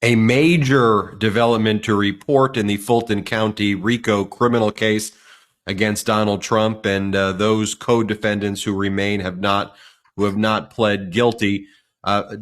a major development to report in the Fulton County RICO criminal case against Donald Trump, and those co-defendants who remain have not pled guilty.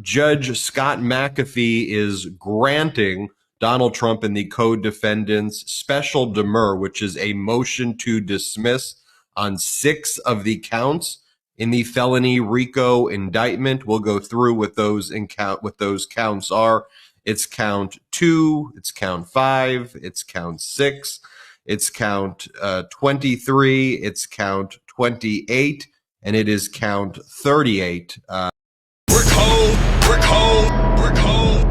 Judge Scott McAfee is granting Donald Trump and the co-defendants special demur, which is a motion to dismiss on 6 of the counts in the felony RICO indictment. We'll go through what those counts are. It's count 2, it's count 5, it's count 6, it's count 23, it's count 28, and it is count 38. We're cold, we're cold, we're cold.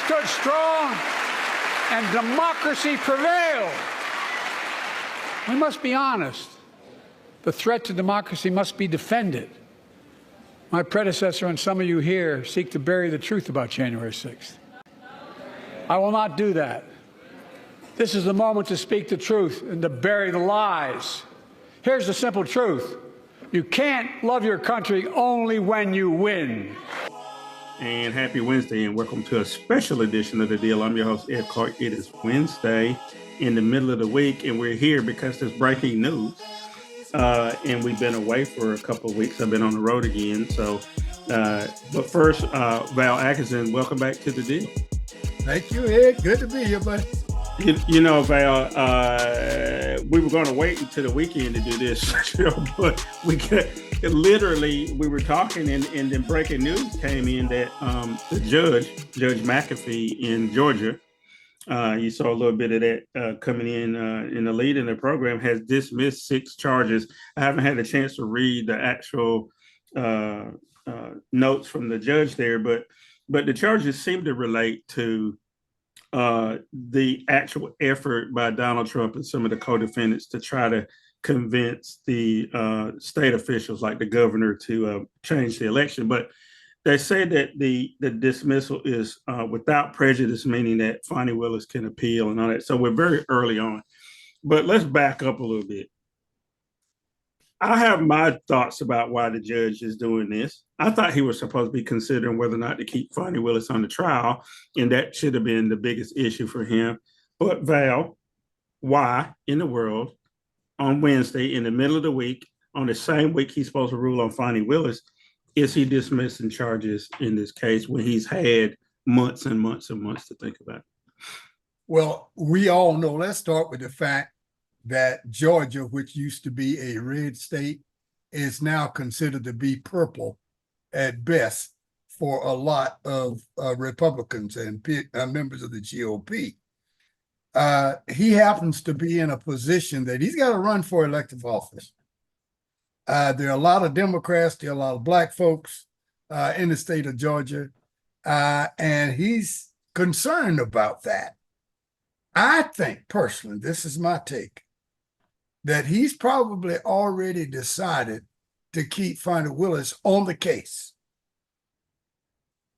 Stood strong and democracy prevailed. We must be honest. The threat to democracy must be defended. My predecessor and some of you here seek to bury the truth about January 6th. I will not do that. This is the moment to speak the truth and to bury the lies. Here's the simple truth. You can't love your country only when you win. And happy Wednesday, and welcome to a special edition of The Deal. I'm your host, Ed Clark. It is Wednesday in the middle of the week, and we're here because there's breaking news. And we've been away for a couple of weeks. I've been on the road again. So, but first, Val Atkinson, welcome back to The Deal. Thank you, Ed. Good to be here, buddy. You know, Val, we wwe were going to wait until the weekend to do this show, but we were talking and then breaking news came in that the Judge McAfee in Georgia, you saw a little bit of that coming in the lead in the program, has dismissed 6 charges. I haven't had a chance to read the actual notes from the judge there, but the charges seem to relate to the actual effort by Donald Trump and some of the co-defendants to try to convince the state officials like the governor to change the election. But they say that the dismissal is without prejudice, meaning that Fani Willis can appeal and all that. So we're very early on. But let's back up a little bit. I have my thoughts about why the judge is doing this. I thought he was supposed to be considering whether or not to keep Fani Willis on the trial, and that should have been the biggest issue for him. But Val, why in the world on Wednesday in the middle of the week, on the same week he's supposed to rule on Fani Willis, is he dismissing charges in this case when he's had months and months and months to think about it? Well, we all know, let's start with the fact that Georgia, which used to be a red state, is now considered to be purple at best for a lot of Republicans and members of the GOP. He happens to be in a position that he's got to run for elective office. There are a lot of Democrats, there are a lot of Black folks in the state of Georgia, and he's concerned about that. I think personally, this is my take, that he's probably already decided to keep Fani Willis on the case.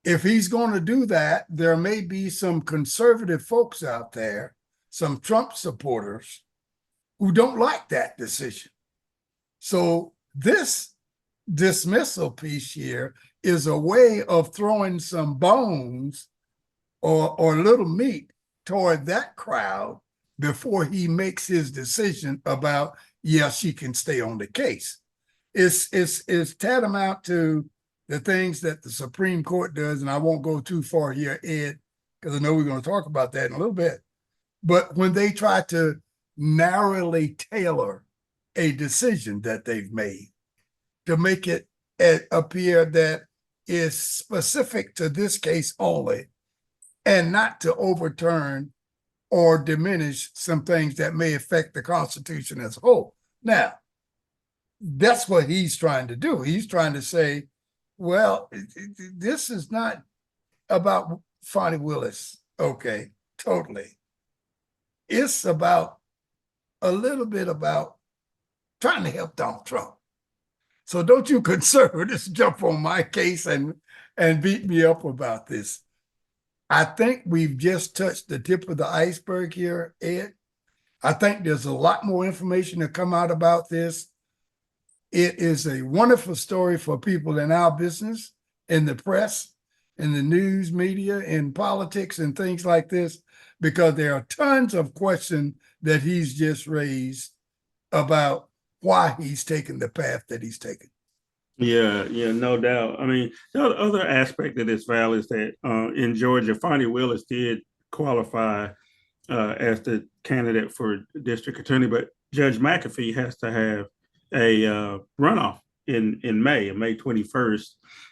If he's going to do that, there may be some conservative folks out there, some Trump supporters, who don't like that decision. So this dismissal piece here is a way of throwing some bones or little meat toward that crowd before he makes his decision about, yeah, she can stay on the case. It's tantamount to the things that the Supreme Court does, and I won't go too far here, Ed, because I know we're going to talk about that in a little bit. But when they try to narrowly tailor a decision that they've made to make it appear that is specific to this case only and not to overturn or diminish some things that may affect the Constitution as a whole. Now, that's what he's trying to do. He's trying to say, Well, this is not about Fonnie Willis. Okay, totally. It's about a little bit about trying to help Donald Trump. So don't you conservatives jump on my case and beat me up about this. I think we've just touched the tip of the iceberg here, Ed. I think there's a lot more information to come out about this. It is a wonderful story for people in our business, in the press, in the news media, in politics, and things like this, because there are tons of questions that he's just raised about why he's taken the path that he's taken. Yeah, no doubt. I mean, the other aspect of this, Val, is that in Georgia, Fonnie Willis did qualify as the candidate for district attorney, but Judge McAfee has to have a runoff in May, May 21st,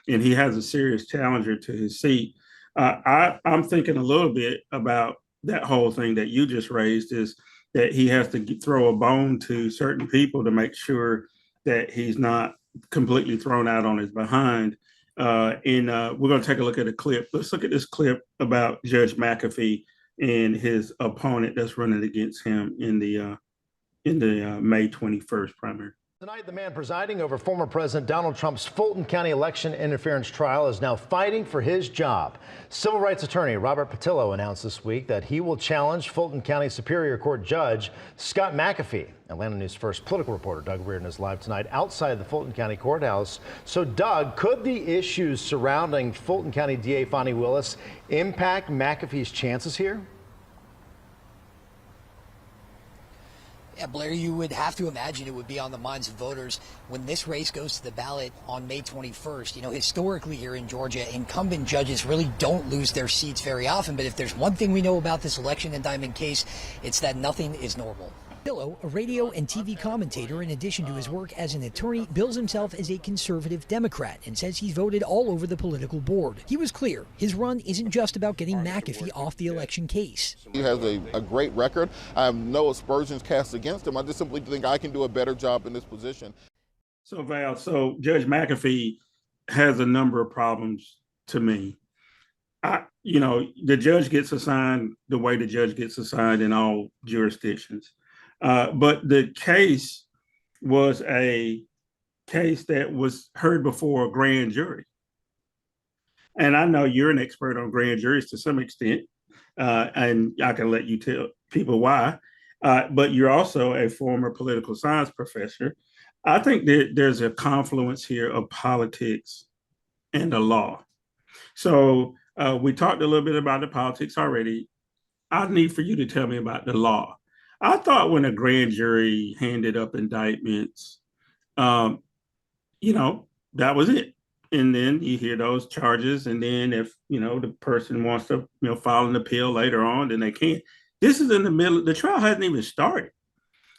and he has a serious challenger to his seat. I'm thinking a little bit about that whole thing that you just raised, is that he has to throw a bone to certain people to make sure that he's not completely thrown out on his behind. And we're going to take a look at a clip. Let's look at this clip about Judge McAfee and his opponent that's running against him in the May 21st primary. Tonight, the man presiding over former President Donald Trump's Fulton County election interference trial is now fighting for his job. Civil rights attorney Robert Patillo announced this week that he will challenge Fulton County Superior Court Judge Scott McAfee. Atlanta News First political reporter Doug Reardon is live tonight outside the Fulton County Courthouse. So, Doug, could the issues surrounding Fulton County DA Fonnie Willis impact McAfee's chances here? Yeah, Blair, you would have to imagine it would be on the minds of voters when this race goes to the ballot on May 21st. You know, historically here in Georgia, incumbent judges really don't lose their seats very often. But if there's one thing we know about this election indictment case, it's that nothing is normal. Pillow, a radio and TV commentator, in addition to his work as an attorney, bills himself as a conservative Democrat and says he's voted all over the political board. He was clear his run isn't just about getting McAfee off the election case. He has a great record. I have no aspersions cast against him. I just simply think I can do a better job in this position. So, Val, Judge McAfee has a number of problems to me. The judge gets assigned the way the judge gets assigned in all jurisdictions. But the case was a case that was heard before a grand jury. And I know you're an expert on grand juries to some extent, and I can let you tell people why. But you're also a former political science professor. I think that there's a confluence here of politics and the law. So we talked a little bit about the politics already. I need for you to tell me about the law. I thought when a grand jury handed up indictments, that was it. And then you hear those charges. And then if, the person wants to, file an appeal later on, then they can't. This is in the middle. The trial hasn't even started.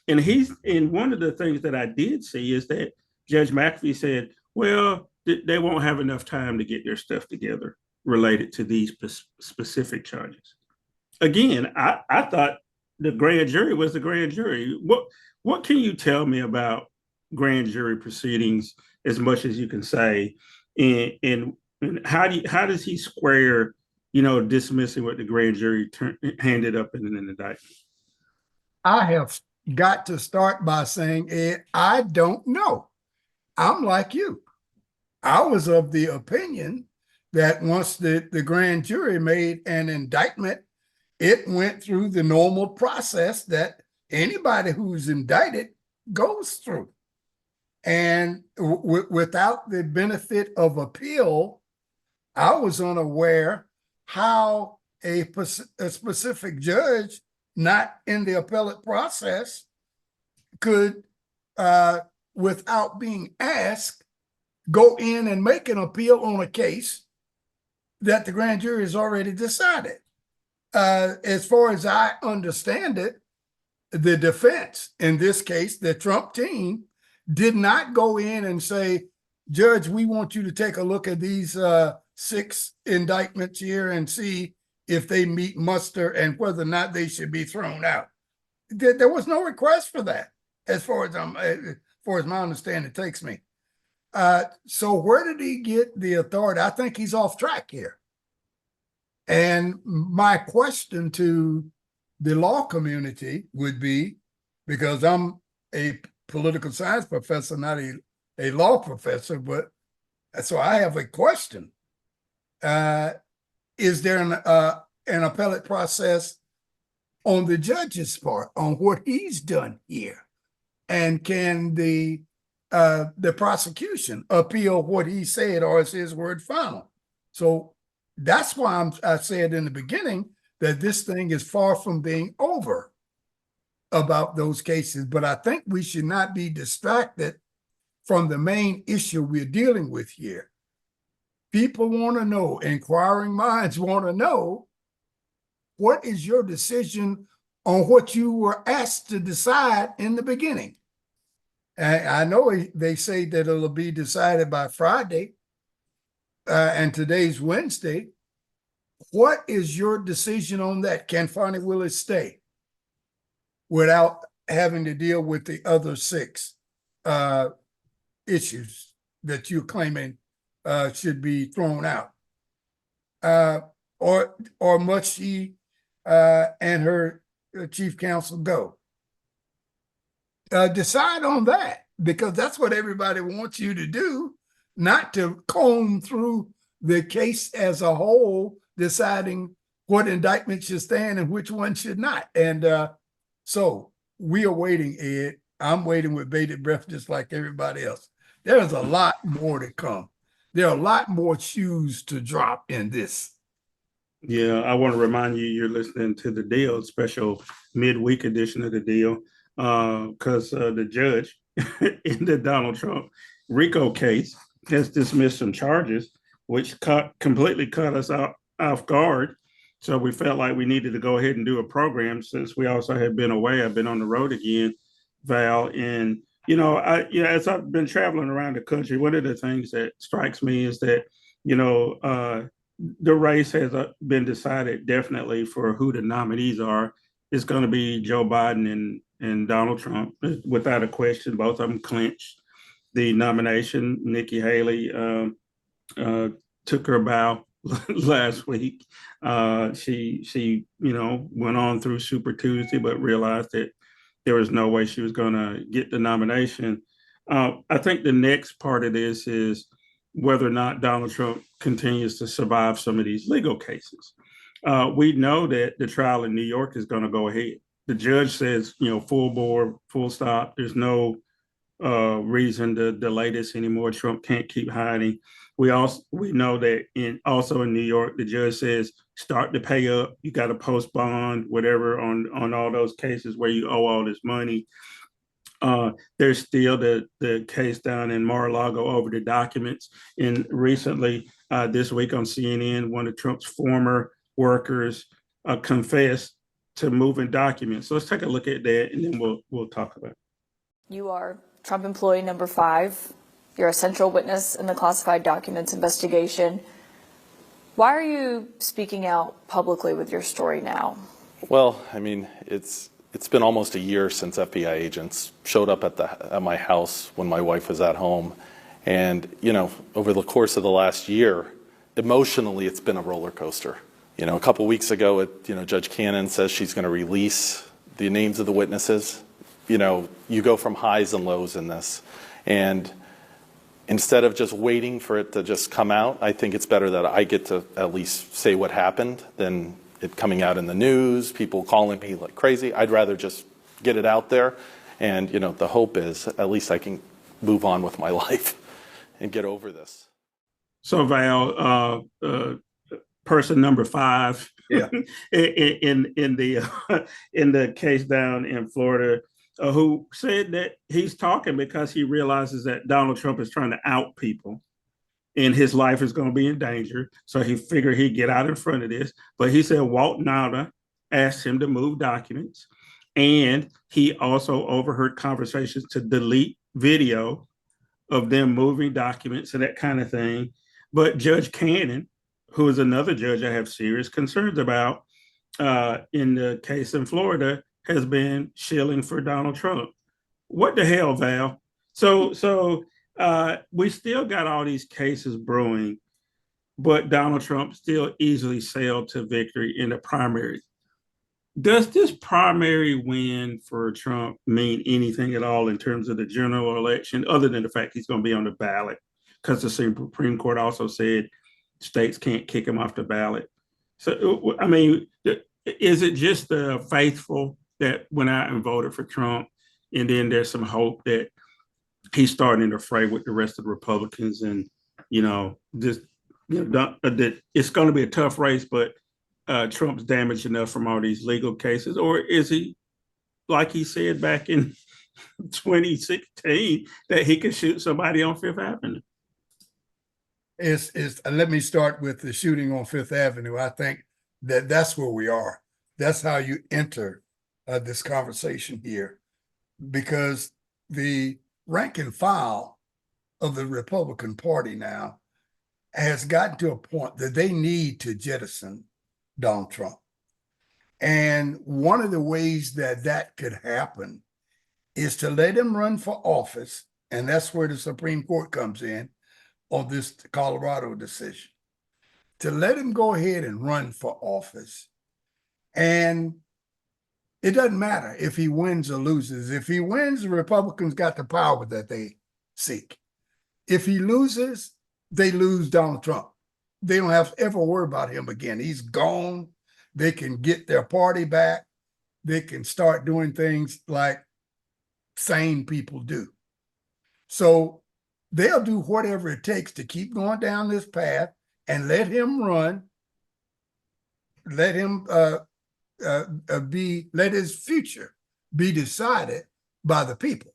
And one of the things that I did see is that Judge McAfee said, well, they won't have enough time to get their stuff together related to these specific charges. Again, I thought the grand jury was the grand jury. What can you tell me about grand jury proceedings, as much as you can say, and how does he square, dismissing what the grand jury handed up in an indictment? I have got to start by saying, Ed, I don't know. I'm like you. I was of the opinion that once the grand jury made an indictment, it went through the normal process that anybody who's indicted goes through. And without the benefit of appeal, I was unaware how a specific judge, not in the appellate process, could, without being asked, go in and make an appeal on a case that the grand jury has already decided. As far as I understand it, the defense, in this case, the Trump team, did not go in and say, Judge, we want you to take a look at these 6 indictments here and see if they meet muster and whether or not they should be thrown out. There was no request for that, as far as my understanding takes me. So where did he get the authority? I think he's off track here. And my question to the law community would be, because I'm a political science professor, not a law professor, but so I have a question. Is there an appellate process on the judge's part on what he's done here? And can the prosecution appeal what he said, or is his word final? So that's why I said in the beginning that this thing is far from being over about those cases. But I think we should not be distracted from the main issue we're dealing with here. People want to know, inquiring minds want to know, what is your decision on what you were asked to decide in the beginning? And I know they say that it'll be decided by Friday, and today's Wednesday. What is your decision on that? Can Fonnie Willis stay without having to deal with the other 6 issues that you're claiming should be thrown out? Or must she and her chief counsel go? Decide on that, because that's what everybody wants you to do, not to comb through the case as a whole, deciding what indictment should stand and which one should not. And so we are waiting, Ed. I'm waiting with bated breath, just like everybody else. There's a lot more to come. There are a lot more shoes to drop in this. Yeah, I want to remind you, you're listening to The Deal, special midweek edition of The Deal, because the judge in the Donald Trump RICO case has dismissed some charges, which completely caught us off guard. So we felt like we needed to go ahead and do a program, since we also had been away. I've been on the road again, Val, and as I've been traveling around the country, one of the things that strikes me is that the race has been decided definitely for who the nominees are. It's going to be Joe Biden and Donald Trump, without a question. Both of them clinched the nomination. Nikki Haley took her bow last week. She went on through Super Tuesday, but realized that there was no way she was going to get the nomination. I think the next part of this is whether or not Donald Trump continues to survive some of these legal cases. We know that the trial in New York is going to go ahead. The judge says, full board, full stop. There's no reason to delay this anymore. Trump can't keep hiding. We know that also in New York, the judge says start to pay up. You got to post bond, whatever, on all those cases where you owe all this money. There's still the case down in Mar-a-Lago over the documents. And recently, this week on CNN, one of Trump's former workers confessed to moving documents. So let's take a look at that, and then we'll talk about it. You are Trump employee number 5. You're a central witness in the classified documents investigation. Why are you speaking out publicly with your story now? Well, I mean, it's been almost a year since FBI agents showed up at my house when my wife was at home. And, over the course of the last year, emotionally, it's been a roller coaster. A couple weeks ago, Judge Cannon says she's going to release the names of the witnesses. You go from highs and lows in this. And instead of just waiting for it to just come out, I think it's better that I get to at least say what happened than it coming out in the news, people calling me like crazy. I'd rather just get it out there. And, the hope is at least I can move on with my life and get over this. So, Val, person number 5, yeah, in the case down in Florida, who said that he's talking because he realizes that Donald Trump is trying to out people and his life is going to be in danger. So he figured he'd get out in front of this. But he said Walt Nauta asked him to move documents. And he also overheard conversations to delete video of them moving documents and that kind of thing. But Judge Cannon, who is another judge I have serious concerns about in the case in Florida, has been shilling for Donald Trump. What the hell, Val? So We still got all these cases brewing, but Donald Trump still easily sailed to victory in the primaries. Does this primary win for Trump mean anything at all in terms of the general election, other than the fact he's going to be on the ballot? Because the Supreme Court also said states can't kick him off the ballot. So, I mean, is it just the faithful that went out and voted for Trump, and then there's some hope that he's starting to fray with the rest of the Republicans, and just that it's going to be a tough race, but Trump's damaged enough from all these legal cases, or is he, like he said back in 2016, that he could shoot somebody on Fifth Avenue? Let me start with the shooting on Fifth Avenue. I think that's where we are. That's how you enter this conversation here, because the rank and file of the Republican Party now has gotten to a point that they need to jettison Donald Trump. And one of the ways that could happen is to let him run for office, and that's where the Supreme Court comes in on this Colorado decision, to let him go ahead and run for office. And it doesn't matter if he wins or loses. If he wins, the Republicans got the power that they seek. If he loses, they lose Donald Trump. They don't have to ever worry about him again. He's gone. They can get their party back. They can start doing things like sane people do. So they'll do whatever it takes to keep going down this path and let him run, let him let his future be decided by the people,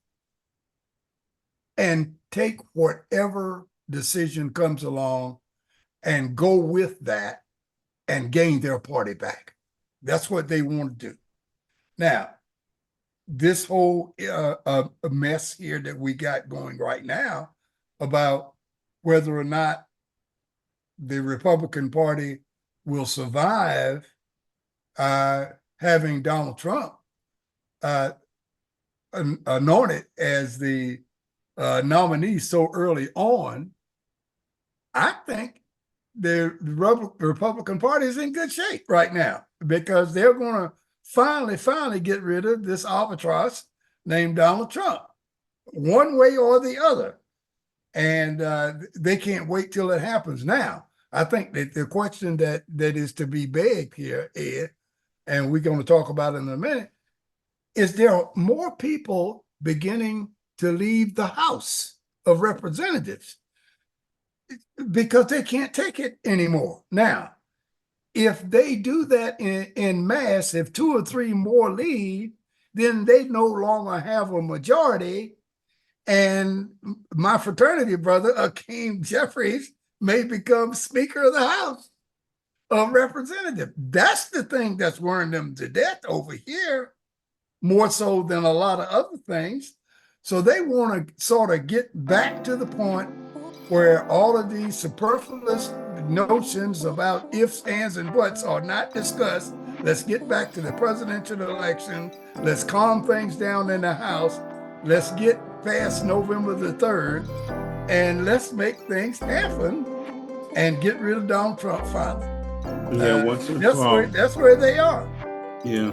and take whatever decision comes along and go with that and gain their party back. That's what they want to do. Now, this whole mess here that we got going right now about whether or not the Republican Party will survive having Donald Trump anointed as the nominee so early on, I think the Republican Party is in good shape right now, because they're going to finally get rid of this albatross named Donald Trump, one way or the other. And they can't wait till it happens. Now, I think that the question that is to be begged here, Ed, and we're going to talk about it in a minute, is there more people beginning to leave the House of Representatives because they can't take it anymore. Now, if they do that in mass, if 2 or 3 more leave, then they no longer have a majority. And my fraternity brother, Akeem Jeffries, may become Speaker of the House of Representatives. That's the thing that's worrying them to death over here, more so than a lot of other things. So they want to sort of get back to the point where all of these superfluous notions about ifs, ands, and buts are not discussed. Let's get back to the presidential election. Let's calm things down in the House. Let's get past November the 3rd, and let's make things happen and get rid of Donald Trump finally. Yeah, that's where they are. Yeah.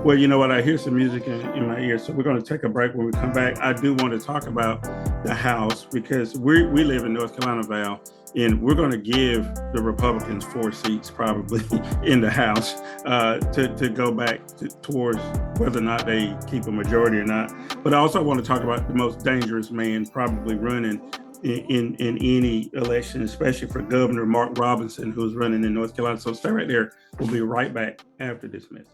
Well, you know what? I hear some music in my ear, so we're going to take a break. When we come back, I do want to talk about the House, because we live in North Carolina, Val, and we're going to give the Republicans 4 seats probably in the House to go back towards whether or not they keep a majority or not. But I also want to talk about the most dangerous man probably running in any election, especially for Governor Mark Robinson, who's running in North Carolina. So stay right there. We'll be right back after this message.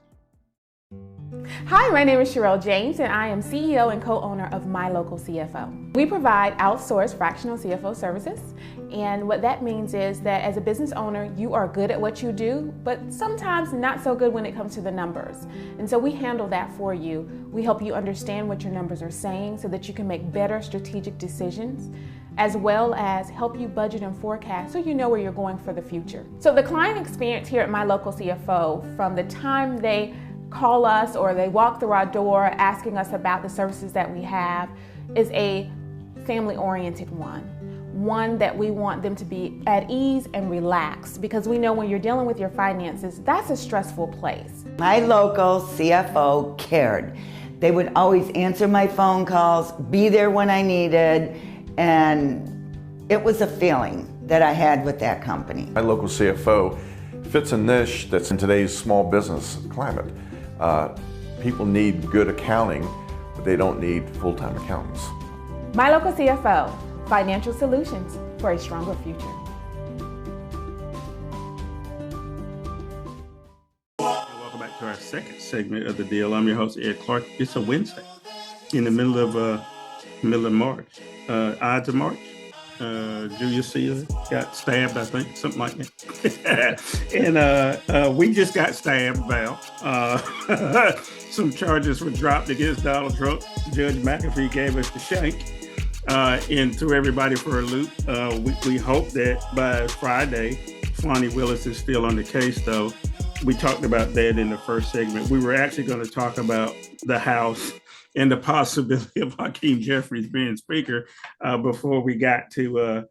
Hi, my name is Sherelle James, and I am CEO and co-owner of My Local CFO. We provide outsourced fractional CFO services, and what that means is that as a business owner, you are good at what you do, but sometimes not so good when it comes to the numbers. And so we handle that for you. We help you understand what your numbers are saying so that you can make better strategic decisions, as well as help you budget and forecast so you know where you're going for the future. So the client experience here at My Local CFO, from the time they call us or they walk through our door asking us about the services that we have, is a family-oriented one that we want them to be at ease and relaxed, because we know when you're dealing with your finances, that's a stressful place. My local CFO cared. They would always answer my phone calls, be there when I needed, and it was a feeling that I had with that company. My local CFO fits a niche that's in today's small business climate. People need good accounting, but they don't need full-time accountants. My local CFO, financial solutions for a stronger future. Welcome back to our second segment of the deal. I'm your host, Ed Clark. It's a Wednesday in the middle of March. Ides of March. Julius Caesar got stabbed, I think, something like that. And we just got stabbed, Val. Some charges were dropped against Donald Trump. Judge McAfee gave us the shank and threw everybody for a loop. We hope that by Friday, Fani Willis is still on the case, though. We talked about that in the first segment. We were actually going to talk about the House and the possibility of Hakeem Jeffries being Speaker before we got to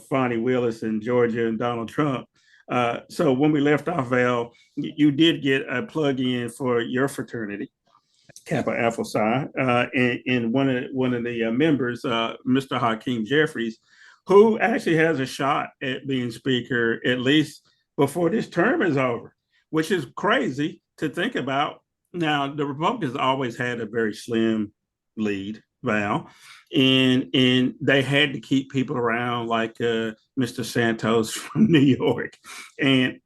Fani Willis and Georgia and Donald Trump. So when we left off, Val, you did get a plug-in for your fraternity, Kappa Alpha Psi, and one of the members, Mr. Hakeem Jeffries, who actually has a shot at being Speaker at least before this term is over, which is crazy to think about. Now, the Republicans always had a very slim lead, Val, and they had to keep people around like Mr. Santos from New York, and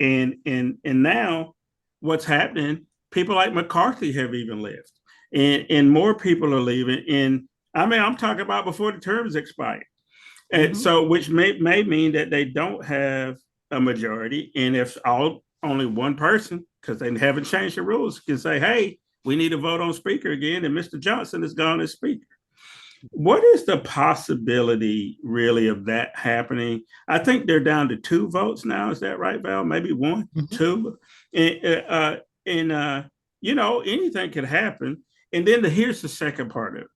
now what's happening? People like McCarthy have even left, and more people are leaving. And I mean, I'm talking about before the terms expired, and so which may mean that they don't have a majority, and if only one person, because they haven't changed the rules, can say, hey, we need to vote on Speaker again, and Mr. Johnson is gone as Speaker. What is the possibility, really, of that happening? I think they're down to 2 votes now. Is that right, Val? Maybe 1, 2. And you know, anything could happen. And then here's the second part of it.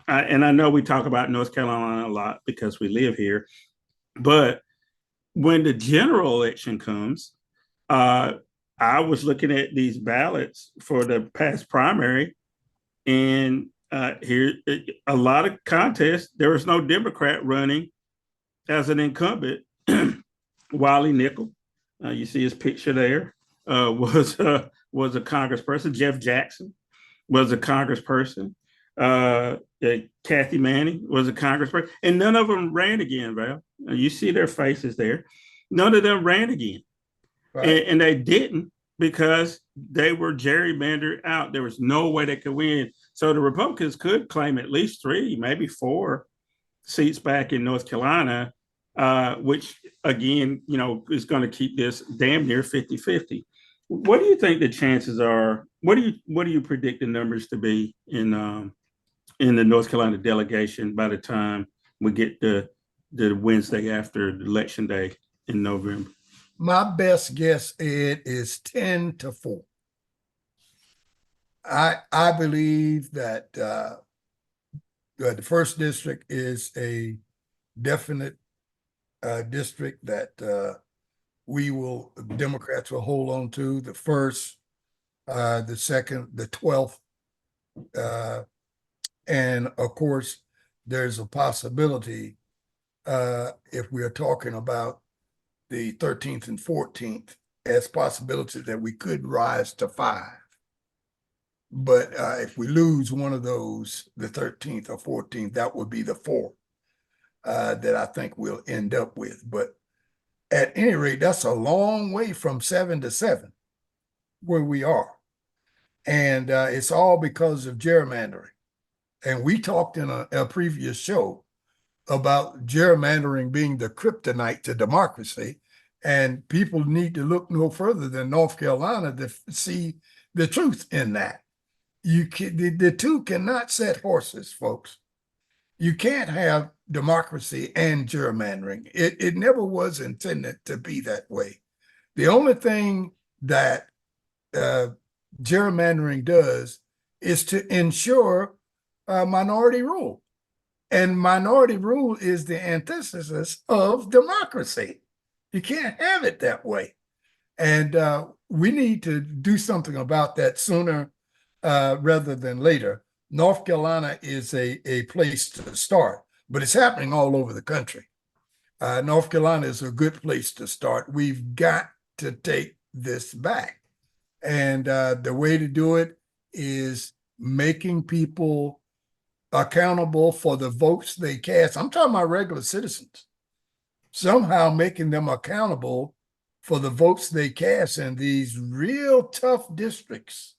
And I know we talk about North Carolina a lot because we live here. But when the general election comes, I was looking at these ballots for the past primary, and here a lot of contests. There was no Democrat running as an incumbent. Wiley Nickel, you see his picture there, was a congressperson. Jeff Jackson was a congressperson. Kathy Manning was a congressperson, and none of them ran again, Val. You see their faces there. None of them ran again. Right. And they didn't because they were gerrymandered out. There was no way they could win. So the Republicans could claim at least 3, maybe 4 seats back in North Carolina, which, again, you know, is going to keep this damn near 50-50. What do you think the chances are? What do you predict the numbers to be in the North Carolina delegation by the time we get the Wednesday after Election Day in November? My best guess, Ed, is 10-4. I believe that the first district is a definite district that Democrats will hold on to. The first, the second, the 12th, and of course, there's a possibility if we are talking about the 13th and 14th as possibility that we could rise to 5. But if we lose one of those, the 13th or 14th, that would be the 4th that I think we'll end up with. But at any rate, that's a long way from 7-7 where we are. And it's all because of gerrymandering. And we talked in a previous show about gerrymandering being the kryptonite to democracy. And people need to look no further than North Carolina to see the truth in that. The two cannot set horses, folks. You can't have democracy and gerrymandering. It never was intended to be that way. The only thing that gerrymandering does is to ensure minority rule. And minority rule is the antithesis of democracy. You can't have it that way. And we need to do something about that sooner rather than later. North Carolina is a place to start, but it's happening all over the country. North Carolina is a good place to start. We've got to take this back. And the way to do it is making people accountable for the votes they cast. I'm talking about regular citizens. Somehow making them accountable for the votes they cast in these real tough districts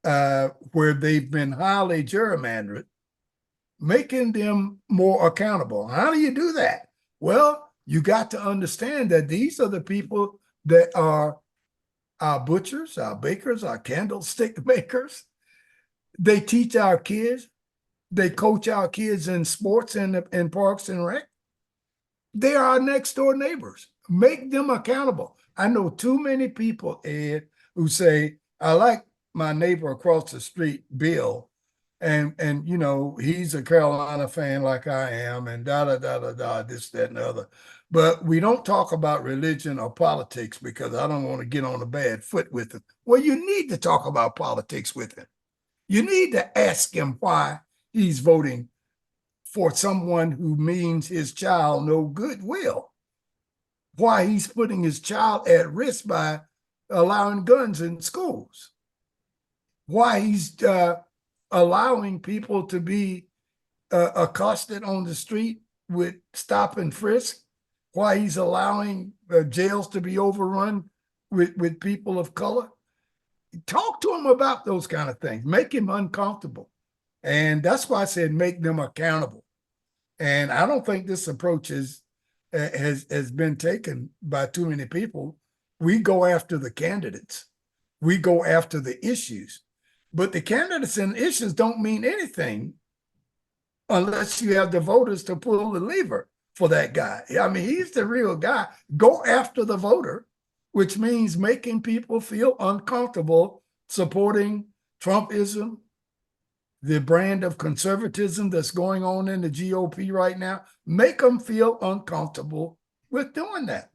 where they've been highly gerrymandered, making them more accountable. How do you do that? Well, you got to understand that these are the people that are our butchers, our bakers, our candlestick makers. They teach our kids. They coach our kids in sports and in parks and rec. They are our next door neighbors. Make them accountable. I know too many people, Ed, who say, I like my neighbor across the street, Bill, and you know, he's a Carolina fan like I am, and this, that, and the other. But we don't talk about religion or politics because I don't want to get on a bad foot with him. Well, you need to talk about politics with him. You need to ask him why he's voting for someone who means his child no goodwill, why he's putting his child at risk by allowing guns in schools, why he's allowing people to be accosted on the street with stop and frisk, why he's allowing jails to be overrun with people of color. Talk to him about those kind of things. Make him uncomfortable. And that's why I said make them accountable. And I don't think this approach has been taken by too many people. We go after the candidates. We go after the issues. But the candidates and issues don't mean anything unless you have the voters to pull the lever for that guy. I mean, he's the real guy. Go after the voter, which means making people feel uncomfortable supporting Trumpism, the brand of conservatism that's going on in the GOP right now. Make them feel uncomfortable with doing that.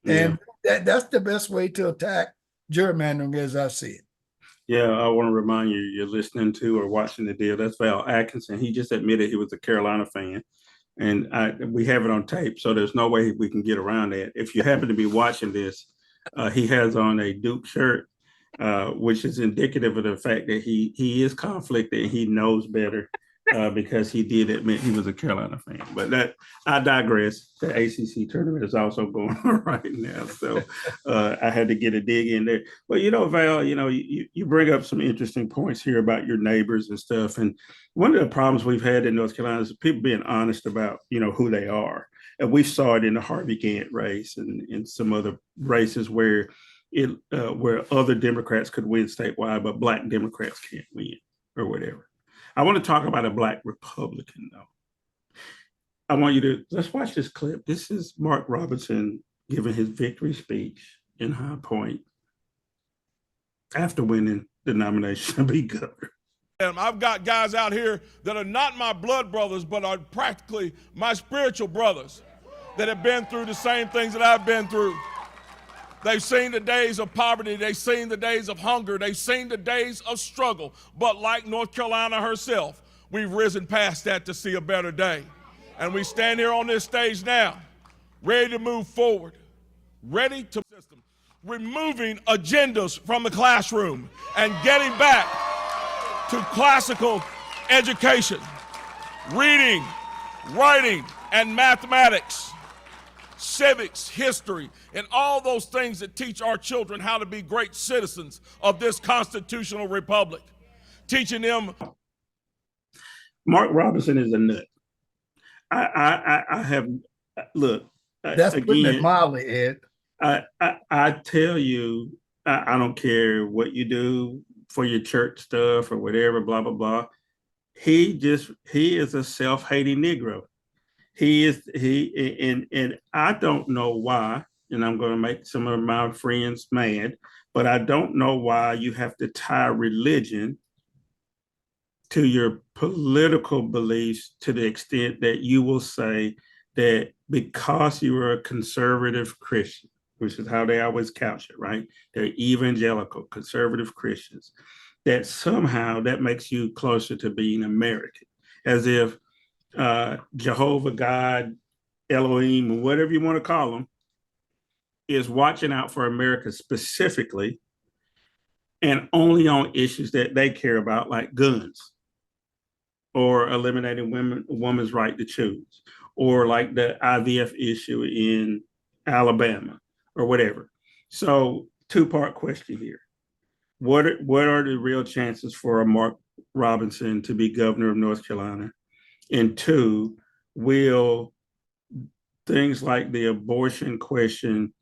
Yeah. And that's the best way to attack gerrymandering as I see it. Yeah, I want to remind you, you're listening to or watching the deal. That's Val Atkinson. He just admitted he was a Carolina fan. And we have it on tape, so there's no way we can get around that. If you happen to be watching this, he has on a Duke shirt, which is indicative of the fact that he is conflicted and he knows better because he did admit he was a Carolina fan. But that I digress. The ACC tournament is also going on right now, so I had to get a dig in there. But you know, Val, you know, you bring up some interesting points here about your neighbors and stuff. And one of the problems we've had in North Carolina is people being honest about, you know, who they are. And we saw it in the Harvey Gantt race and in some other races where where other Democrats could win statewide, but Black Democrats can't win or whatever. I want to talk about a Black Republican, though. I want you to, let's watch this clip. This is Mark Robinson giving his victory speech in High Point after winning the nomination to be governor. I've got guys out here that are not my blood brothers, but are practically my spiritual brothers that have been through the same things that I've been through. They've seen the days of poverty. They've seen the days of hunger. They've seen the days of struggle. But like North Carolina herself, we've risen past that to see a better day. And we stand here on this stage now, ready to move forward, ready to system, removing agendas from the classroom and getting back to classical education, reading, writing, and mathematics, civics, history, and all those things that teach our children how to be great citizens of this constitutional republic. Teaching them. Mark Robinson is a nut. I have, look. That's again, putting it mildly, Ed. I tell you, I don't care what you do for your church stuff or whatever, blah, blah, blah. He is a self-hating Negro. And I don't know why, and I'm going to make some of my friends mad, but I don't know why you have to tie religion to your political beliefs to the extent that you will say that because you are a conservative Christian, which is how they always couch it, right? They're evangelical, conservative Christians, that somehow that makes you closer to being American, as if Jehovah God, Elohim, whatever you want to call them, is watching out for America specifically and only on issues that they care about, like guns or eliminating women's right to choose, or like the IVF issue in Alabama or whatever. So, two-part question here. What are the real chances for a Mark Robinson to be governor of North Carolina? And two, will things like the abortion question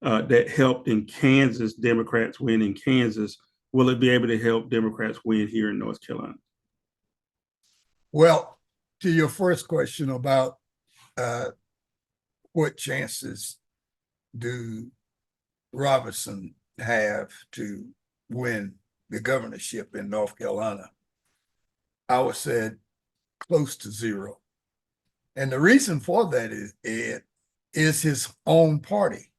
that helped in Kansas, Democrats win in Kansas, will it be able to help Democrats win here in North Carolina? Well, to your first question about what chances do Robinson have to win the governorship in North Carolina, I would say close to zero. And the reason for that is his own party.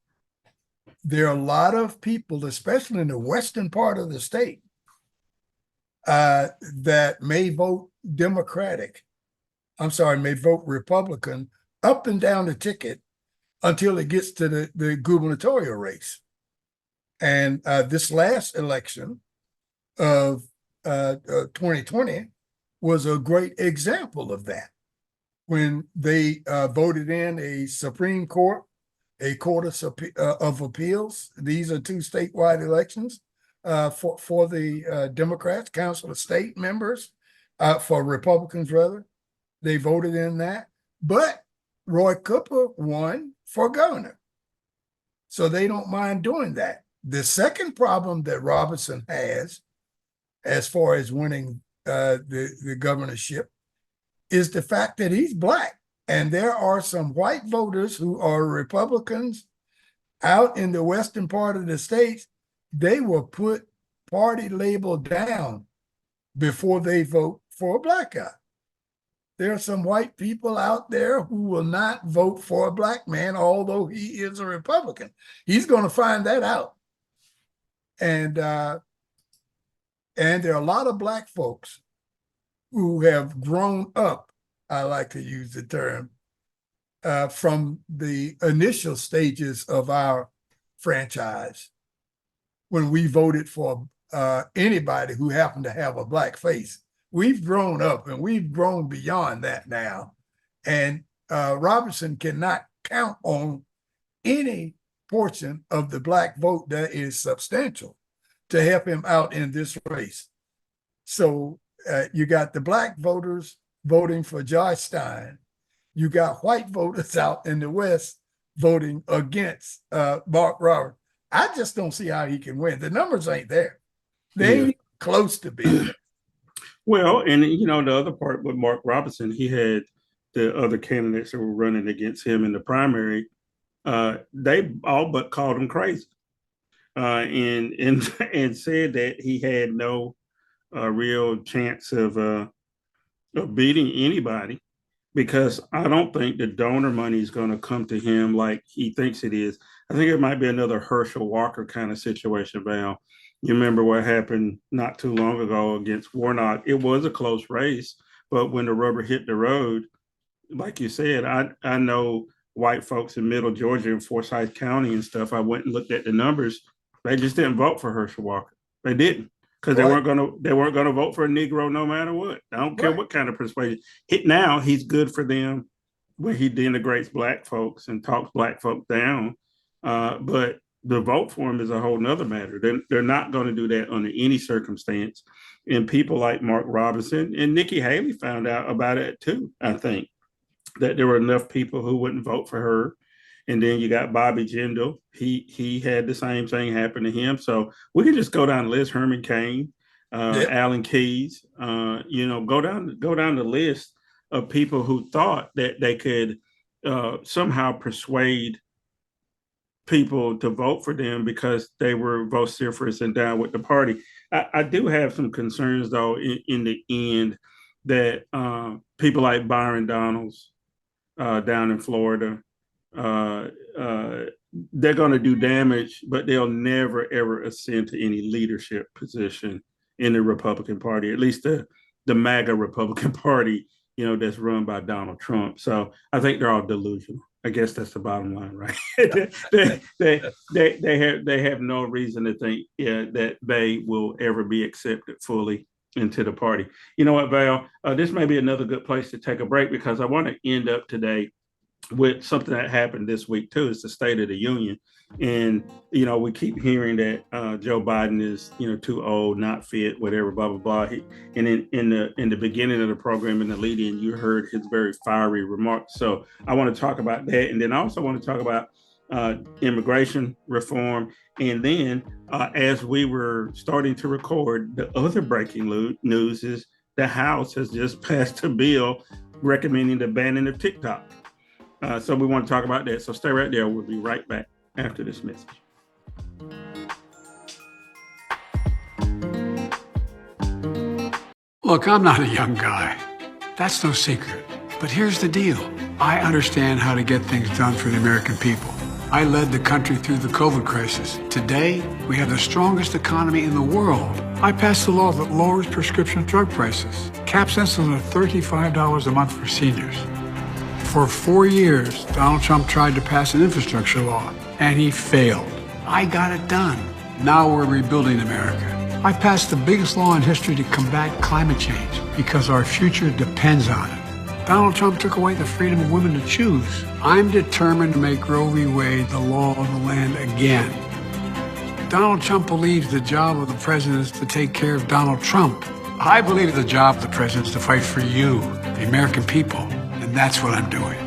There are a lot of people, especially in the western part of the state, that may vote Democratic. May vote Republican up and down the ticket until it gets to the gubernatorial race. And this last election of 2020 was a great example of that, when they voted in a Supreme Court, a Court of Appeals. These are two statewide elections for the Democrats, Council of State members, for Republicans, rather. They voted in that. But Roy Cooper won for governor. So they don't mind doing that. The second problem that Robinson has, as far as winning the governorship, is the fact that he's Black. And there are some white voters who are Republicans out in the western part of the states. They will put party label down before they vote for a Black guy. There are some white people out there who will not vote for a Black man, although he is a Republican. He's going to find that out. And there are a lot of Black folks who have grown up, I like to use the term, from the initial stages of our franchise, when we voted for anybody who happened to have a Black face. We've grown up and we've grown beyond that now. And Robinson cannot count on any portion of the Black vote that is substantial to help him out in this race. So you got the Black voters voting for Josh Stein. You got white voters out in the West voting against Mark Roberts. I just don't see how he can win. The numbers ain't there. They ain't close to being there. Well, and the other part with Mark Robinson, he had the other candidates that were running against him in the primary. They all but called him crazy, and said that he had no real chance of beating anybody, because I don't think the donor money is going to come to him like he thinks it is. I think it might be another Herschel Walker kind of situation, Val. You remember what happened not too long ago against Warnock. It was a close race, but when the rubber hit the road, like you said, I know white folks in Middle Georgia and Forsyth County and stuff. I went and looked at the numbers. They just didn't vote for Herschel Walker. They didn't, because they weren't gonna vote for a Negro no matter what. I don't care what kind of persuasion. Now he's good for them when he denigrates Black folks and talks Black folk down. But the vote for him is a whole nother matter. They're not going to do that under any circumstance. And people like Mark Robinson and Nikki Haley found out about it too, I think, that there were enough people who wouldn't vote for her. And then you got Bobby Jindal. He had the same thing happen to him. So we can just go down the list. Herman Cain, Alan Keyes. Go down the list of people who thought that they could somehow persuade people to vote for them because they were vociferous and down with the party. I do have some concerns, though, in the end that people like Byron Donalds down in Florida, uh, uh, they're going to do damage, but they'll never, ever ascend to any leadership position in the Republican Party, at least the MAGA Republican Party, that's run by Donald Trump. So I think they're all delusional. I guess that's the bottom line, right? they have no reason to think that they will ever be accepted fully into the party. You know what, Val? This may be another good place to take a break because I want to end up today with something that happened this week too. It's the State of the Union, and we keep hearing that Joe Biden is too old, not fit, whatever, blah blah blah. And in the beginning of the program, in the lead-in, you heard his very fiery remarks. So I want to talk about that, and then I also want to talk about immigration reform. And then as we were starting to record, the other breaking news is the House has just passed a bill recommending the banning of TikTok. So we want to talk about that. So stay right there. We'll be right back after this message. Look, I'm not a young guy. That's no secret. But here's the deal. I understand how to get things done for the American people. I led the country through the COVID crisis. Today, we have the strongest economy in the world. I passed a law that lowers prescription drug prices, caps insulin at $35 a month for seniors. For 4 years, Donald Trump tried to pass an infrastructure law, and he failed. I got it done. Now we're rebuilding America. I passed the biggest law in history to combat climate change because our future depends on it. Donald Trump took away the freedom of women to choose. I'm determined to make Roe v. Wade the law of the land again. Donald Trump believes the job of the president is to take care of Donald Trump. I believe the job of the president is to fight for you, the American people. And that's what I'm doing.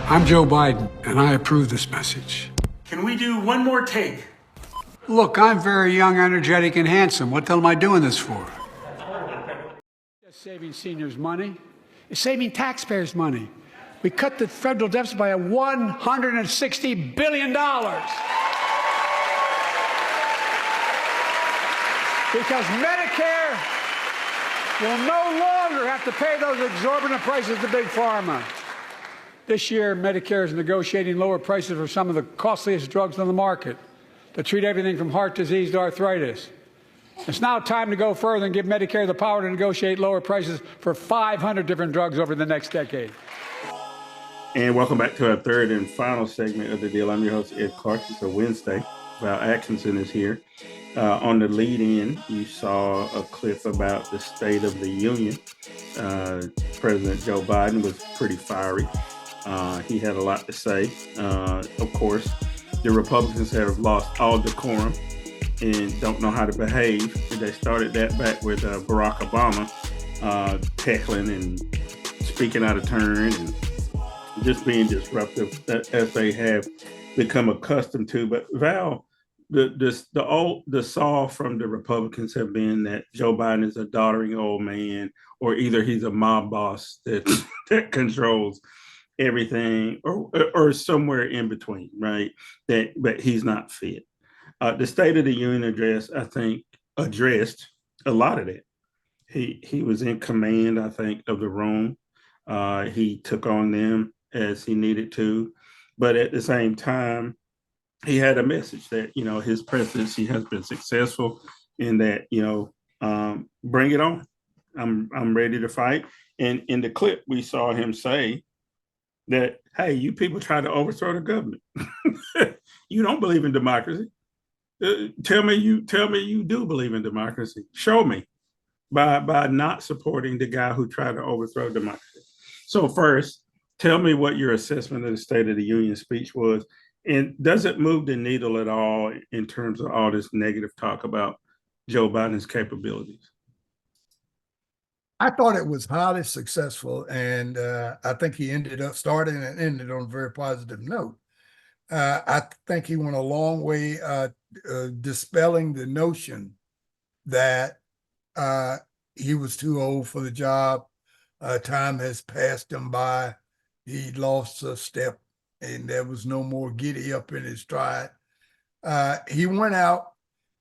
I'm Joe Biden, and I approve this message. Can we do one more take? Look, I'm very young, energetic, and handsome. What the hell am I doing this for? It's saving seniors money. It's saving taxpayers money. We cut the federal deficit by $160 billion. Because Medicare will no longer have to pay those exorbitant prices to Big Pharma. This year, Medicare is negotiating lower prices for some of the costliest drugs on the market that treat everything from heart disease to arthritis. It's now time to go further and give Medicare the power to negotiate lower prices for 500 different drugs over the next decade. And welcome back to our third and final segment of the deal. I'm your host, Ed Clark. It's a Wednesday. Val Atkinson is here. On the lead-in, you saw a clip about the State of the Union. President Joe Biden was pretty fiery. He had a lot to say. Of course, the Republicans have lost all decorum and don't know how to behave. They started that back with Barack Obama heckling and speaking out of turn and just being disruptive as they have become accustomed to. But Val, the saw from the Republicans have been that Joe Biden is a doddering old man, or either he's a mob boss that controls everything, or somewhere in between, right? But he's not fit. The State of the Union address, I think, addressed a lot of that. He was in command, I think, of the room. He took on them as he needed to, but at the same time, he had a message that his presidency has been successful, in that bring it on. I'm ready to fight. And in the clip, we saw him say that, hey, you people try to overthrow the government. You don't believe in democracy. Tell me you do believe in democracy. Show me by not supporting the guy who tried to overthrow democracy. So first, tell me what your assessment of the State of the Union speech was. And does it move the needle at all in terms of all this negative talk about Joe Biden's capabilities? I thought it was highly successful, and I think he ended up starting and ended on a very positive note. I think he went a long way dispelling the notion that he was too old for the job. Time has passed him by. He lost a step, and there was no more giddy up in his stride. He went out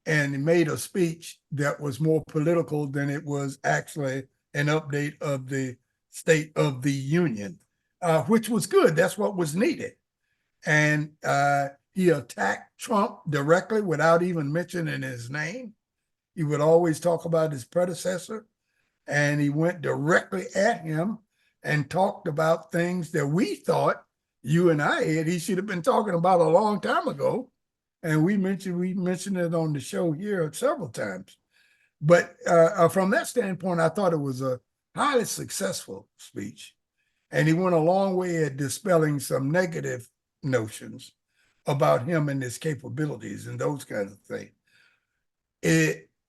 and made a speech that was more political than it was actually an update of the State of the Union, which was good. That's what was needed. And he attacked Trump directly without even mentioning his name. He would always talk about his predecessor, and he went directly at him and talked about things that we thought, you and I had, he should have been talking about a long time ago. And we mentioned it on the show here several times. But from that standpoint, I thought it was a highly successful speech. And he went a long way at dispelling some negative notions about him and his capabilities and those kinds of things.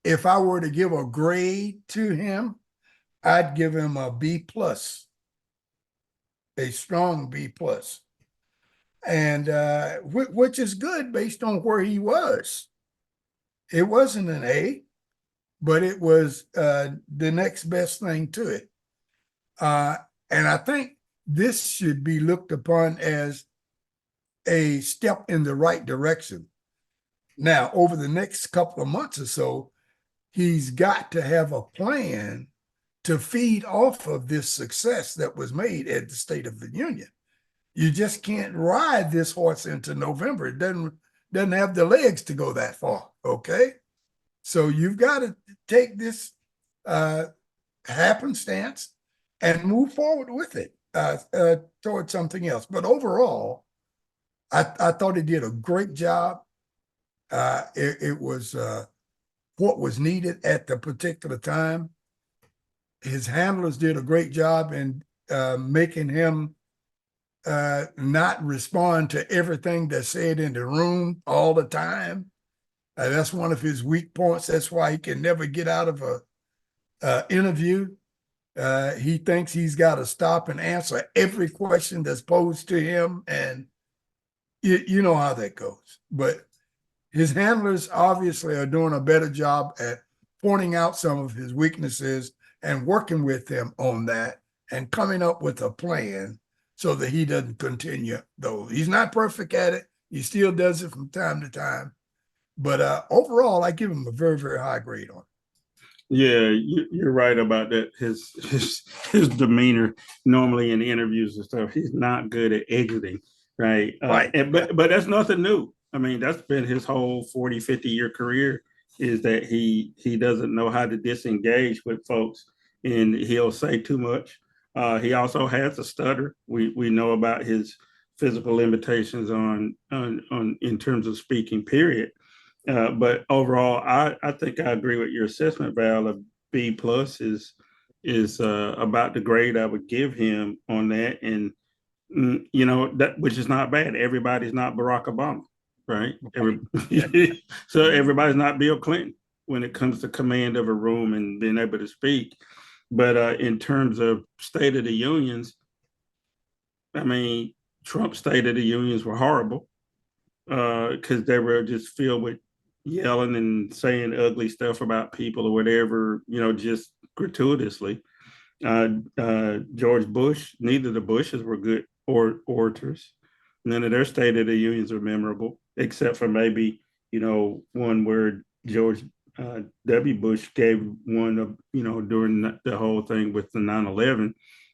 If I were to give a grade to him, I'd give him a B plus, a strong B plus, and which is good based on where he was. It wasn't an A, but it was the next best thing to it. And I think this should be looked upon as a step in the right direction. Now, over the next couple of months or so, he's got to have a plan to feed off of this success that was made at the State of the Union. You just can't ride this horse into November. It doesn't have the legs to go that far, okay? So you've got to take this happenstance and move forward with it towards something else. But overall, I thought he did a great job. It was what was needed at the particular time. His handlers did a great job in making him not respond to everything that's said in the room all the time. That's one of his weak points. That's why he can never get out of a interview. He thinks he's got to stop and answer every question that's posed to him, and you know how that goes. But his handlers obviously are doing a better job at pointing out some of his weaknesses and working with him on that and coming up with a plan so that he doesn't continue those. He's not perfect at it. He still does it from time to time. But overall, I give him a very, very high grade on it. Yeah, you're right about that. His demeanor normally in interviews and stuff, he's not good at exiting, right? Right. But that's nothing new. I mean, that's been his whole 40, 50-year career, is that he doesn't know how to disengage with folks, and he'll say too much. He also has a stutter. We know about his physical limitations on in terms of speaking, period. But overall, I think I agree with your assessment, Val. A B plus is about the grade I would give him on that, and you know, that, which is not bad. Everybody's not Barack Obama, right? So everybody's not Bill Clinton when it comes to command of a room and being able to speak. But in terms of State of the Unions, I mean, Trump's State of the Unions were horrible because they were just filled with yelling and saying ugly stuff about people or whatever, you know, just gratuitously. George Bush, neither of the Bushes were good orators. None of their State of the Unions are memorable, except for maybe, you know, one where George W. Bush gave one of, you know, during the whole thing with the 9/11,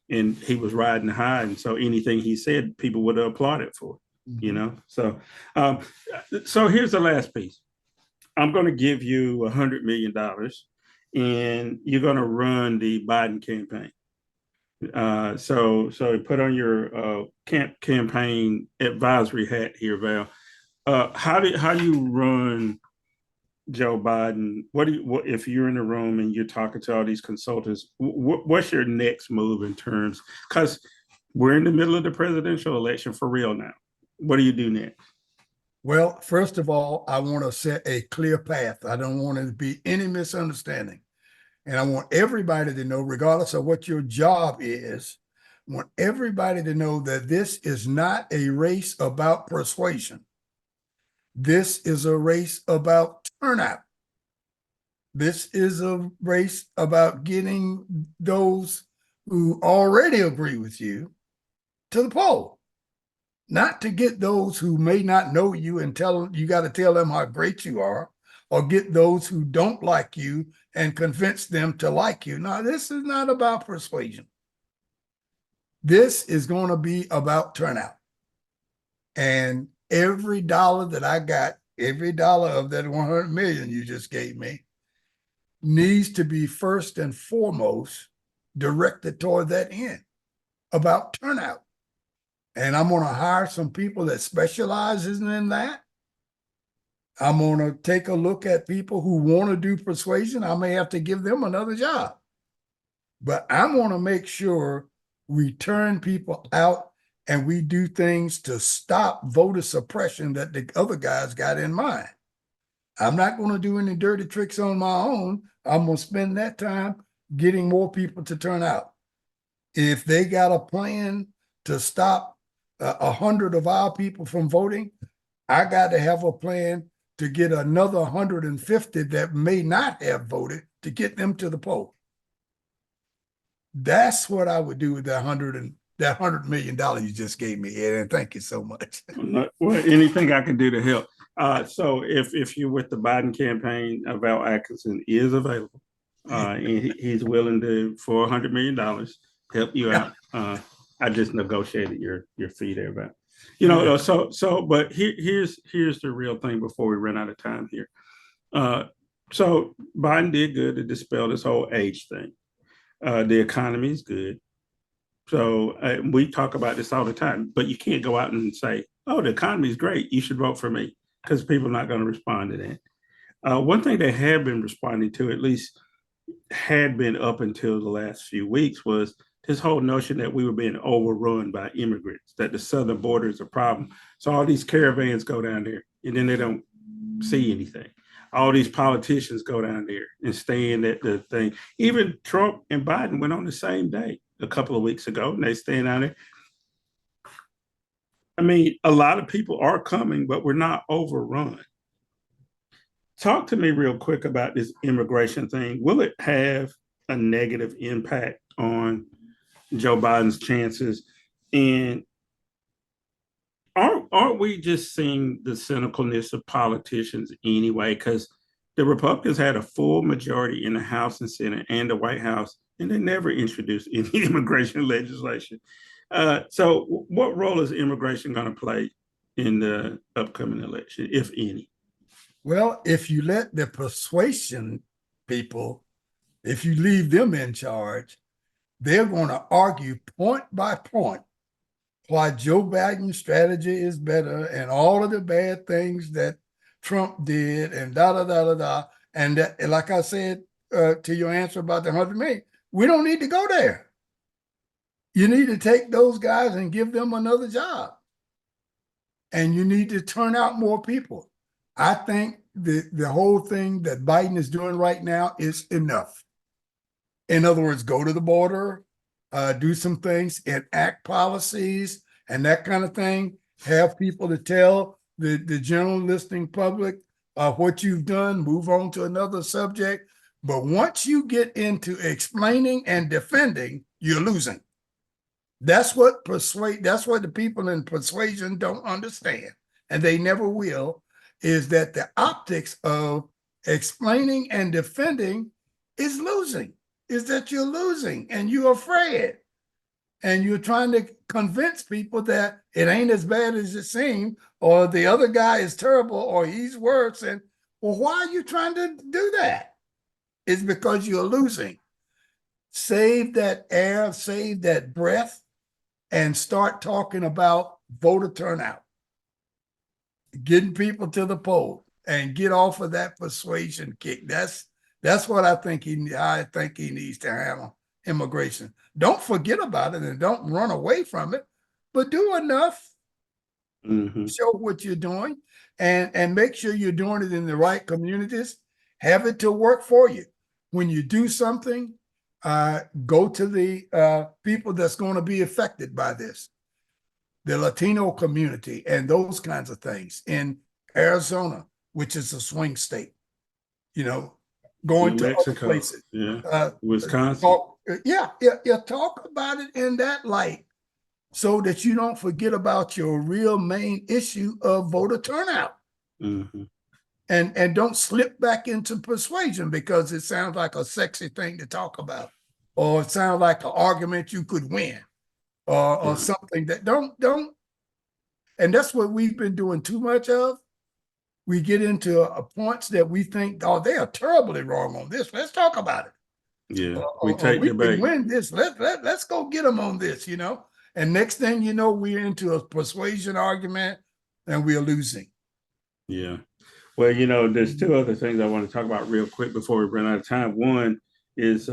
and he was riding high. And so anything he said, people would have applauded for, you know? So, so here's the last piece. I'm going to give you $100 million, and you're going to run the Biden campaign. So put on your campaign advisory hat here, Val. How do you run Joe Biden? What if you're in the room and you're talking to all these consultants? What's your next move in terms? Because we're in the middle of the presidential election for real now. What do you do next? Well, first of all, I want to set a clear path. I don't want there to be any misunderstanding. And I want everybody to know, regardless of what your job is, I want everybody to know that this is not a race about persuasion. This is a race about turnout. This is a race about getting those who already agree with you to the poll. not to get those who may not know you and tell them you got to tell them how great you are, or get those who don't like you and convince them to like you. Now, this is not about persuasion. This is going to be about turnout. And every dollar that I got, every dollar of that 100 million you just gave me, needs to be first and foremost directed toward that end, about turnout. And I'm going to hire some people that specializes in that. I'm going to take a look at people who want to do persuasion. I may have to give them another job. But I'm going to make sure we turn people out and we do things to stop voter suppression that the other guys got in mind. I'm not going to do any dirty tricks on my own. I'm going to spend that time getting more people to turn out. If they got a plan to stop 100 of our people from voting, I got to have a plan to get another 150 that may not have voted to get them to the poll. That's what I would do with that $100 million you just gave me, Ed, and thank you so much. Well, anything I can do to help. So if you're with the Biden campaign, Val Atkinson is available. And he's willing to, for $100 million, help you out. I just negotiated your fee there, but but here's the real thing before we run out of time here. So Biden did good to dispel this whole age thing. The economy is good. So we talk about this all the time, but you can't go out and say, oh, the economy is great, you should vote for me, because people are not going to respond to that. One thing they have been responding to, at least had been up until the last few weeks, was this whole notion that we were being overrun by immigrants, that the southern border is a problem. So all these caravans go down there and then they don't see anything. All these politicians go down there and stand at the thing. Even Trump and Biden went on the same day a couple of weeks ago, and they stand down there. I mean, a lot of people are coming, but we're not overrun. Talk to me real quick about this immigration thing. Will it have a negative impact on Joe Biden's chances? And aren't we just seeing the cynicalness of politicians anyway? Because the Republicans had a full majority in the House and Senate and the White House, and they never introduced any immigration legislation. So what role is immigration going to play in the upcoming election, if any? Well, if you let the persuasion people, if you leave them in charge, they're going to argue point by point why Joe Biden's strategy is better and all of the bad things that Trump did and da-da-da-da-da. And that, like I said to your answer about the 100 million, we don't need to go there. You need to take those guys and give them another job. And you need to turn out more people. I think the whole thing that Biden is doing right now is enough. In other words, go to the border, do some things, enact policies and that kind of thing, have people to tell the general listening public what you've done, move on to another subject. But once you get into explaining and defending, you're losing. That's what the people in persuasion don't understand, and they never will, is that the optics of explaining and defending is losing, is that you're losing and you're afraid. And you're trying to convince people that it ain't as bad as it seems, or the other guy is terrible, or he's worse. And well, why are you trying to do that? It's because you're losing. Save that air, save that breath, and start talking about voter turnout, getting people to the poll, and get off of that persuasion kick. That's what I think he needs to handle immigration. Don't forget about it and don't run away from it, but do enough. Show what you're doing and make sure you're doing it in the right communities. Have it to work for you. When you do something, go to the people that's going to be affected by this, the Latino community and those kinds of things. In Arizona, which is a swing state, going to Mexico, other places. Wisconsin. Talk about it in that light. so that you don't forget about your real main issue of voter turnout. Mm-hmm. And don't slip back into persuasion because it sounds like a sexy thing to talk about, or it sounds like an argument you could win, or something that don't. And that's what we've been doing too much of. We get into points that we think, oh, they are terribly wrong on this. Let's talk about it. Yeah, we take we the can bait. win this. Let's go get them on this, you know. And next thing you know, we're into a persuasion argument, and we're losing. Yeah. Well, you know, there's two other things I want to talk about real quick before we run out of time. One is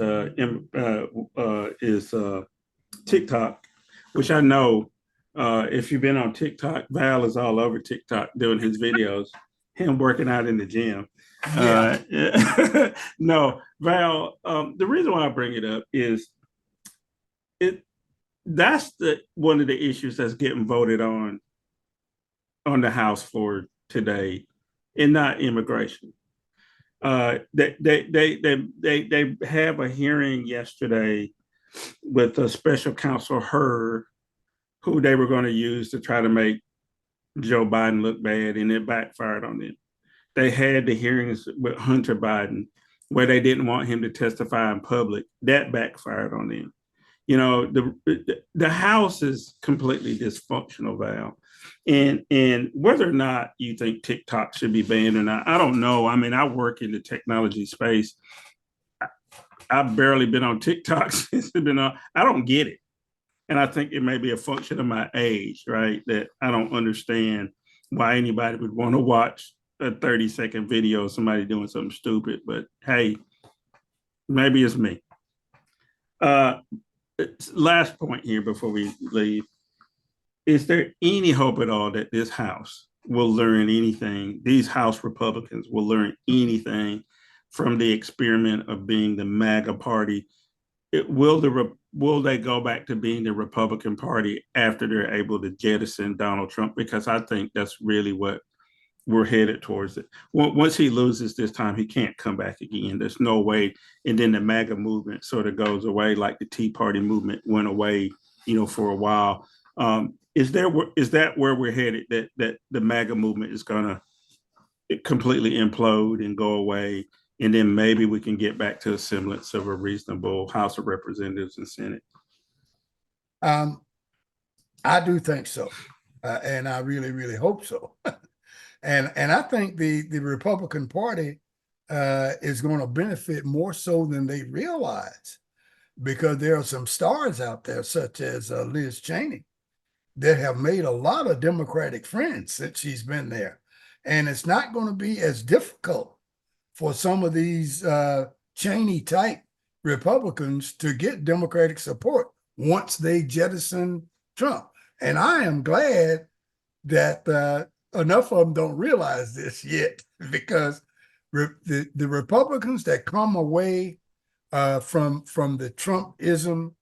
TikTok, which I know if you've been on TikTok, Val is all over TikTok doing his videos, him working out in the gym. Yeah. No, Val, the reason why I bring it up is that's one of the issues that's getting voted on the House floor today, and not immigration. They have a hearing yesterday with a special counsel Hurd, who they were going to use to try to make Joe Biden look bad, and it backfired on them. They had the hearings with Hunter Biden where they didn't want him to testify in public. That backfired on them. You know, the House is completely dysfunctional, Val. And whether or not you think TikTok should be banned or not, I don't know. I mean, I work in the technology space. I've barely been on TikTok since it's been on. I don't get it. And I think it may be a function of my age, right? That I don't understand why anybody would want to watch a 30-second video of somebody doing something stupid. But hey, maybe it's me. Last point here before we leave. Is there any hope at all that this House will learn anything? These House Republicans will learn anything from the experiment of being the MAGA party? Will they go back to being the Republican Party after they're able to jettison Donald Trump? Because I think that's really what we're headed towards. It. Once he loses this time, he can't come back again. There's no way. And then the MAGA movement sort of goes away, like the Tea Party movement went away, you know, for a while. Is that where we're headed? That the MAGA movement is going to completely implode and go away, and then maybe we can get back to a semblance of a reasonable House of Representatives and Senate? I do think so, and I really, really hope so. and I think the Republican Party is going to benefit more so than they realize, because there are some stars out there, such as Liz Cheney, that have made a lot of Democratic friends since she's been there. And it's not going to be as difficult for some of these Cheney type Republicans to get Democratic support once they jettison Trump. And I am glad that enough of them don't realize this yet, because the Republicans that come away from the Trumpism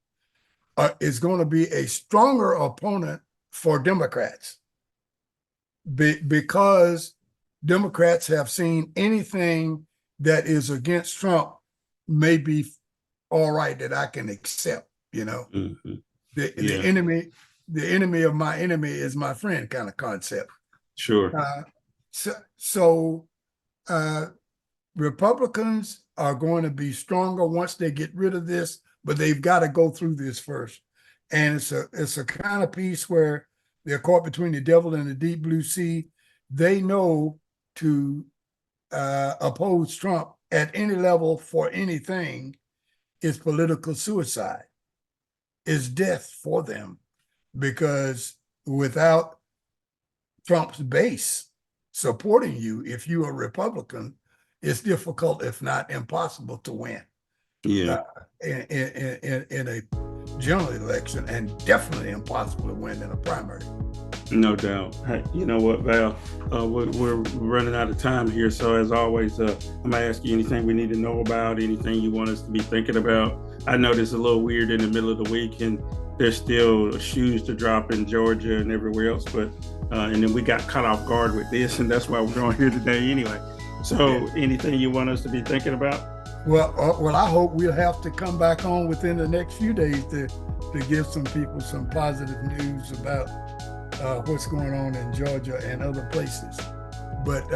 is going to be a stronger opponent for Democrats, because Democrats have seen anything that is against Trump may be all right, that I can accept. You know, the enemy of my enemy is my friend kind of concept. Sure. So Republicans are going to be stronger once they get rid of this, but they've got to go through this first. And it's a kind of piece where they're caught between the devil and the deep blue sea. They know to oppose Trump at any level for anything is political suicide, is death for them, because without Trump's base supporting you, if you're a Republican, it's difficult, if not impossible, to win. Yeah. In a general election, and definitely impossible to win in a primary. No doubt. Hey, you know what, Val? We're running out of time here. So as always, I'm going to ask you anything we need to know about, anything you want us to be thinking about. I know this is a little weird in the middle of the week, and there's still shoes to drop in Georgia and everywhere else. But and then we got caught off guard with this, and that's why we're on here today anyway. So anything you want us to be thinking about? Well, I hope we'll have to come back on within the next few days to to give some people some positive news about what's going on in Georgia and other places. But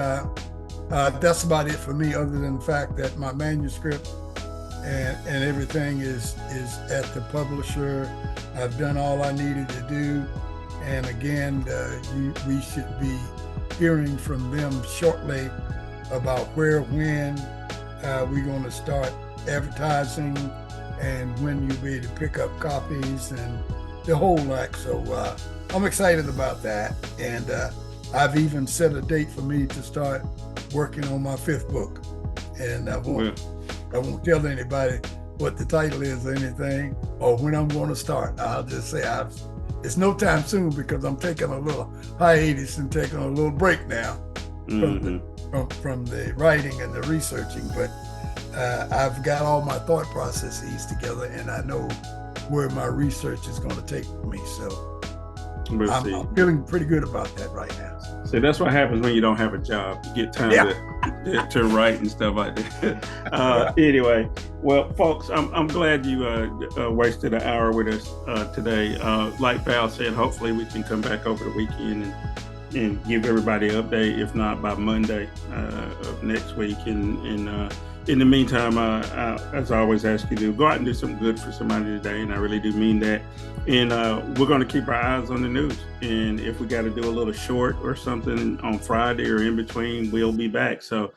that's about it for me, other than the fact that my manuscript and everything is at the publisher. I've done all I needed to do. And again, we should be hearing from them shortly about where, when we're going to start advertising and when you'll be able to pick up copies and the whole lot. So I'm excited about that. And I've even set a date for me to start working on my 5th book. And I won't tell anybody what the title is or anything or when I'm going to start. I'll just say it's no time soon, because I'm taking a little hiatus and taking a little break now from the writing and the researching. But I've got all my thought processes together, and I know where my research is going to take me. So I'm feeling pretty good about that right now. So that's what happens when you don't have a job. You get time to write and stuff like that. Anyway, well, folks, I'm glad you wasted an hour with us today. Like Val said, hopefully we can come back over the weekend and give everybody an update, if not by Monday of next week. And in the meantime, as I always ask you to, go out and do something good for somebody today, and I really do mean that. And we're going to keep our eyes on the news. And if we got to do a little short or something on Friday or in between, we'll be back. So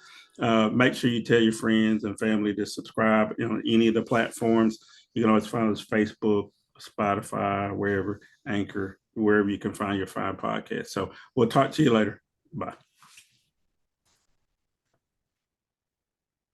make sure you tell your friends and family to subscribe on any of the platforms. You can always find us Facebook, Spotify, wherever, Anchor, wherever you can find your fine podcast. So we'll talk to you later. Bye.